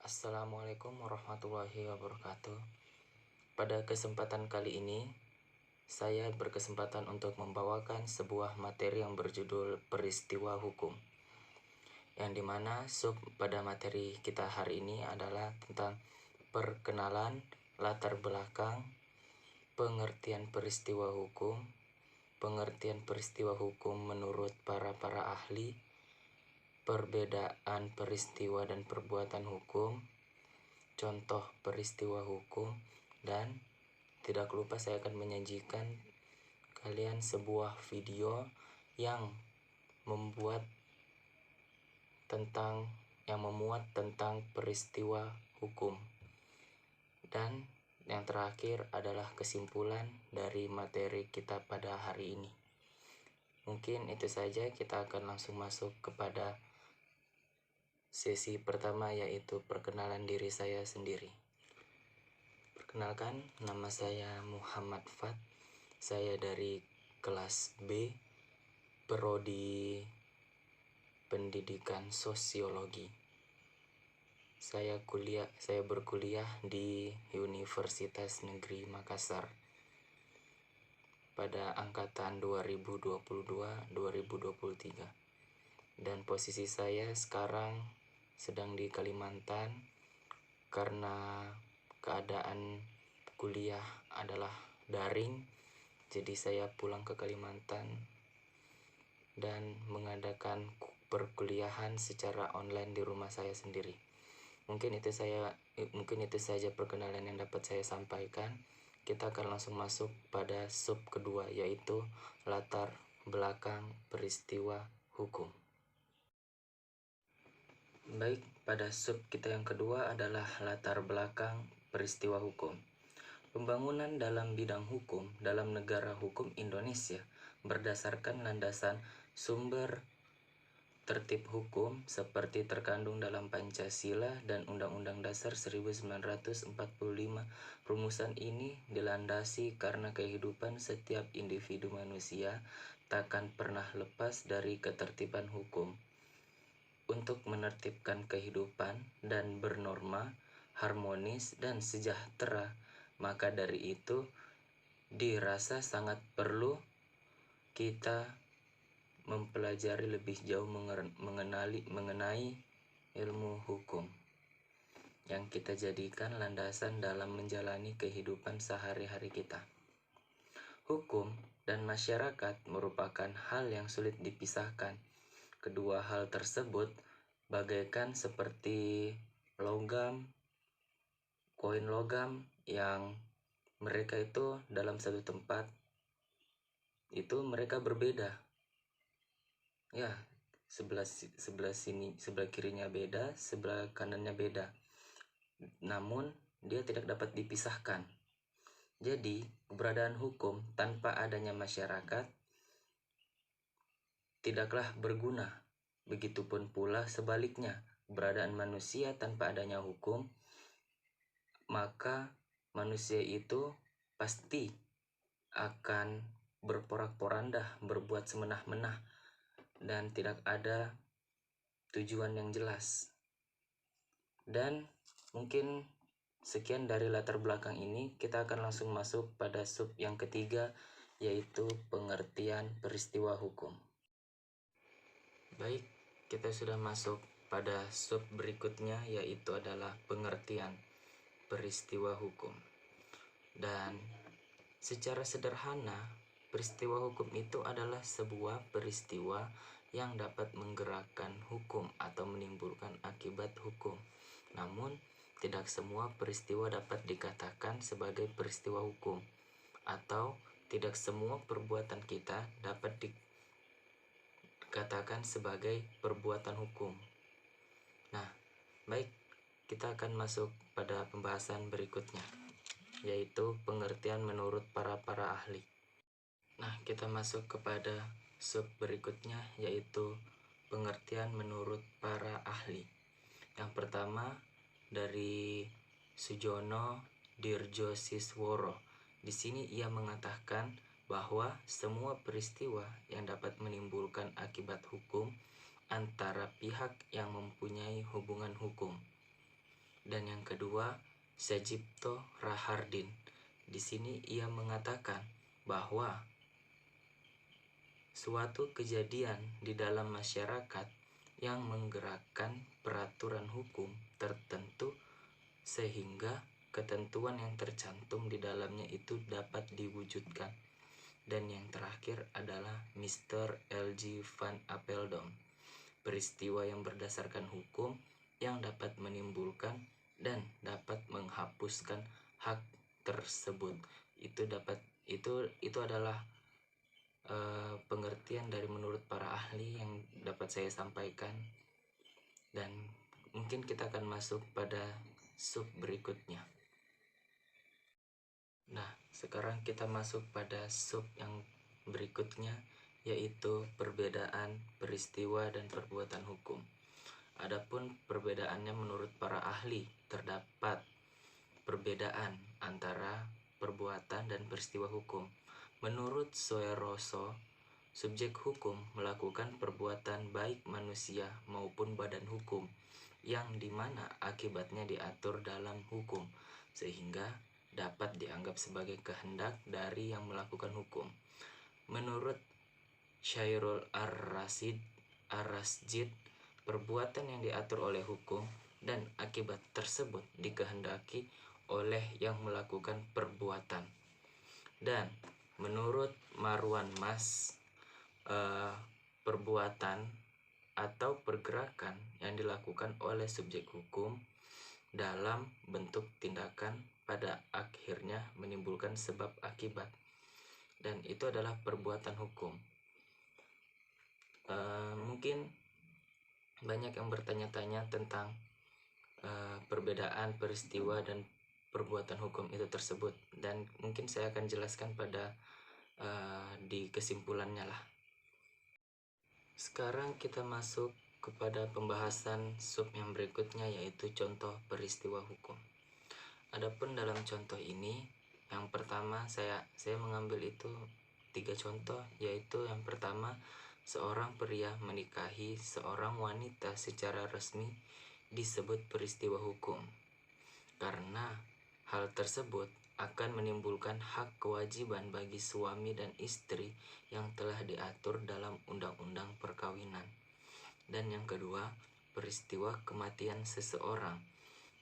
Assalamualaikum warahmatullahi wabarakatuh. Pada kesempatan kali ini, saya berkesempatan untuk membawakan sebuah materi yang berjudul peristiwa hukum. Yang dimana sub pada materi kita hari ini adalah tentang perkenalan, latar belakang, pengertian peristiwa hukum menurut para ahli, perbedaan peristiwa dan perbuatan hukum, contoh peristiwa hukum, dan tidak lupa saya akan menyajikan kalian sebuah video yang memuat tentang peristiwa hukum. Dan yang terakhir adalah kesimpulan dari materi kita pada hari ini. Mungkin itu saja, kita akan langsung masuk kepada sesi pertama, yaitu perkenalan diri saya sendiri. Perkenalkan, nama saya Muhammad Fat. Saya dari kelas B, Prodi Pendidikan Sosiologi. Saya berkuliah di Universitas Negeri Makassar pada angkatan 2022-2023. Dan posisi saya sekarang sedang di Kalimantan karena keadaan kuliah adalah daring. Jadi saya pulang ke Kalimantan dan mengadakan perkuliahan secara online di rumah saya sendiri. Mungkin itu saja perkenalan yang dapat saya sampaikan. Kita akan langsung masuk pada sub kedua, yaitu latar belakang peristiwa hukum. Baik, pada sub kita yang kedua adalah latar belakang peristiwa hukum. Pembangunan dalam bidang hukum dalam negara hukum Indonesia berdasarkan landasan sumber tertib hukum seperti terkandung dalam Pancasila dan Undang-Undang Dasar 1945. Rumusan ini dilandasi karena kehidupan setiap individu manusia takkan pernah lepas dari ketertiban hukum. Untuk menertibkan kehidupan dan bernorma, harmonis dan sejahtera, maka dari itu dirasa sangat perlu kita mempelajari lebih jauh mengenai ilmu hukum yang kita jadikan landasan dalam menjalani kehidupan sehari-hari kita. Hukum dan masyarakat merupakan hal yang sulit dipisahkan. Kedua hal tersebut bagaikan seperti koin logam yang mereka itu dalam satu tempat itu mereka berbeda. Ya, sebelah kirinya beda, sebelah kanannya beda. Namun dia tidak dapat dipisahkan. Jadi, keberadaan hukum tanpa adanya masyarakat tidaklah berguna. Begitupun pula sebaliknya, keberadaan manusia tanpa adanya hukum, maka manusia itu pasti akan berporak-poranda, berbuat semenah-menah, dan tidak ada tujuan yang jelas. Dan mungkin sekian dari latar belakang ini. Kita akan langsung masuk pada sub yang ketiga, yaitu pengertian peristiwa hukum. Baik, kita sudah masuk pada sub berikutnya, yaitu adalah pengertian peristiwa hukum. Dan secara sederhana, peristiwa hukum itu adalah sebuah peristiwa yang dapat menggerakkan hukum atau menimbulkan akibat hukum. Namun, tidak semua peristiwa dapat dikatakan sebagai peristiwa hukum, atau tidak semua perbuatan kita dapat dikatakan sebagai perbuatan hukum. Nah, baik, kita akan masuk pada pembahasan berikutnya, yaitu pengertian menurut para ahli. Nah, kita masuk kepada sub berikutnya, yaitu pengertian menurut para ahli. Yang pertama dari Sujono Dirjosisworo. Di sini ia mengatakan bahwa semua peristiwa yang dapat menimbulkan akibat hukum antara pihak yang mempunyai hubungan hukum. Dan yang kedua, Sajipto Rahardin. Di sini ia mengatakan bahwa suatu kejadian di dalam masyarakat yang menggerakkan peraturan hukum tertentu sehingga ketentuan yang tercantum di dalamnya itu dapat diwujudkan. Dan yang terakhir adalah Mr. L.G. Van Apeldoorn, peristiwa yang berdasarkan hukum yang dapat menimbulkan dan dapat menghapuskan hak tersebut. Itu adalah pengertian dari menurut para ahli yang dapat saya sampaikan. Dan mungkin kita akan masuk pada sub berikutnya. Nah, sekarang kita masuk pada sub yang berikutnya, yaitu perbedaan peristiwa dan perbuatan hukum. Adapun perbedaannya menurut para ahli, terdapat perbedaan antara perbuatan dan peristiwa hukum. Menurut Soeroso, subjek hukum melakukan perbuatan baik manusia maupun badan hukum yang dimana akibatnya diatur dalam hukum, sehingga dapat dianggap sebagai kehendak dari yang melakukan hukum. Menurut Syairul Ar-Rasjid, perbuatan yang diatur oleh hukum dan akibat tersebut dikehendaki oleh yang melakukan perbuatan. Dan menurut Marwan Mas, perbuatan atau pergerakan yang dilakukan oleh subjek hukum dalam bentuk tindakan pada akhirnya menimbulkan sebab akibat, dan itu adalah perbuatan hukum. Mungkin banyak yang bertanya-tanya tentang perbedaan peristiwa dan perbuatan hukum itu tersebut, dan mungkin saya akan jelaskan pada di kesimpulannya lah. Sekarang kita masuk kepada pembahasan sub yang berikutnya, yaitu contoh peristiwa hukum. Adapun dalam contoh ini, yang pertama saya mengambil itu 3 contoh, yaitu yang pertama, seorang pria menikahi seorang wanita secara resmi disebut peristiwa hukum, karena hal tersebut akan menimbulkan hak kewajiban bagi suami dan istri yang telah diatur dalam undang-undang perkawinan. Dan yang kedua, peristiwa kematian seseorang.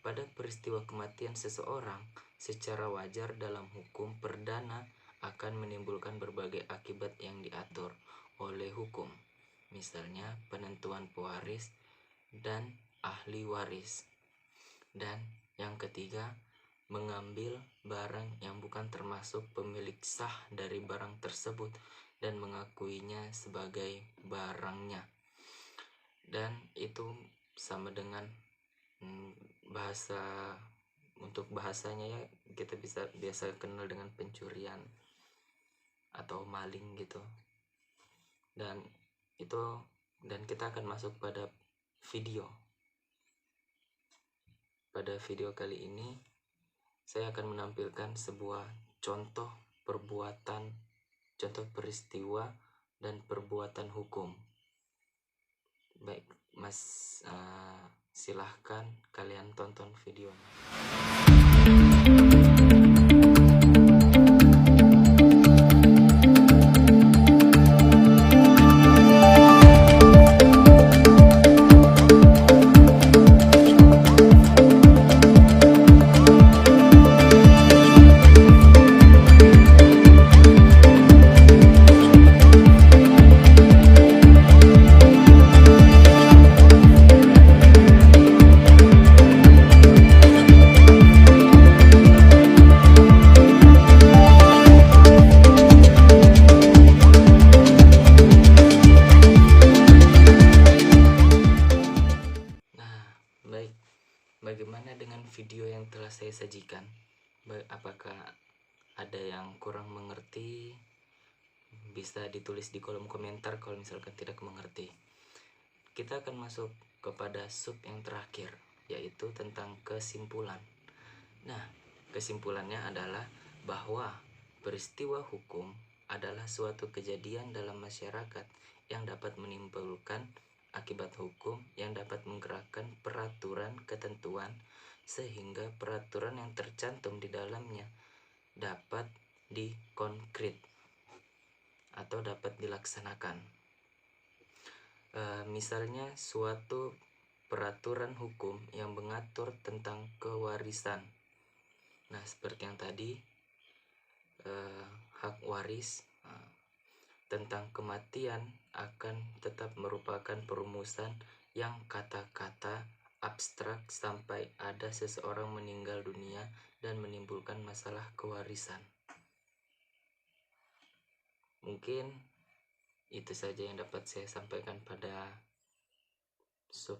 Pada peristiwa kematian seseorang, secara wajar dalam hukum perdana akan menimbulkan berbagai akibat yang diatur oleh hukum, misalnya penentuan pewaris dan ahli waris. Dan yang ketiga, mengambil barang yang bukan termasuk pemilik sah dari barang tersebut dan mengakuinya sebagai barangnya. Dan itu sama dengan bahasa, untuk bahasanya ya, kita biasa kenal dengan pencurian atau maling gitu. Dan kita akan masuk pada video. Pada video kali ini saya akan menampilkan sebuah contoh perbuatan, contoh peristiwa dan perbuatan hukum. Baik, Mas, silahkan kalian tonton videonya. Bagaimana dengan video yang telah saya sajikan? Apakah ada yang kurang mengerti? Bisa ditulis di kolom komentar kalau misalkan tidak mengerti. Kita akan masuk kepada sub yang terakhir, yaitu tentang kesimpulan. Nah, kesimpulannya adalah bahwa peristiwa hukum adalah suatu kejadian dalam masyarakat yang dapat menimbulkan akibat hukum yang dapat menggerakkan peraturan, ketentuan, sehingga peraturan yang tercantum di dalamnya dapat dikonkret atau dapat dilaksanakan. Misalnya suatu peraturan hukum yang mengatur tentang kewarisan. Nah, seperti yang tadi, hak waris, tentang kematian akan tetap merupakan perumusan yang kata-kata abstrak sampai ada seseorang meninggal dunia dan menimbulkan masalah kewarisan. Mungkin itu saja yang dapat saya sampaikan pada sub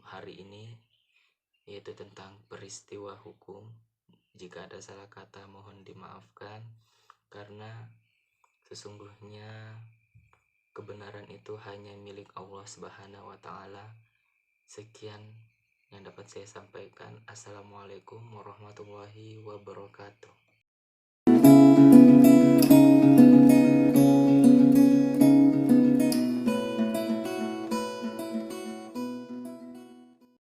hari ini, yaitu tentang peristiwa hukum. Jika ada salah kata mohon dimaafkan, karena sesungguhnya kebenaran itu hanya milik Allah Subhanahu wa Ta'ala. Sekian yang dapat saya sampaikan. Assalamualaikum warahmatullahi wabarakatuh.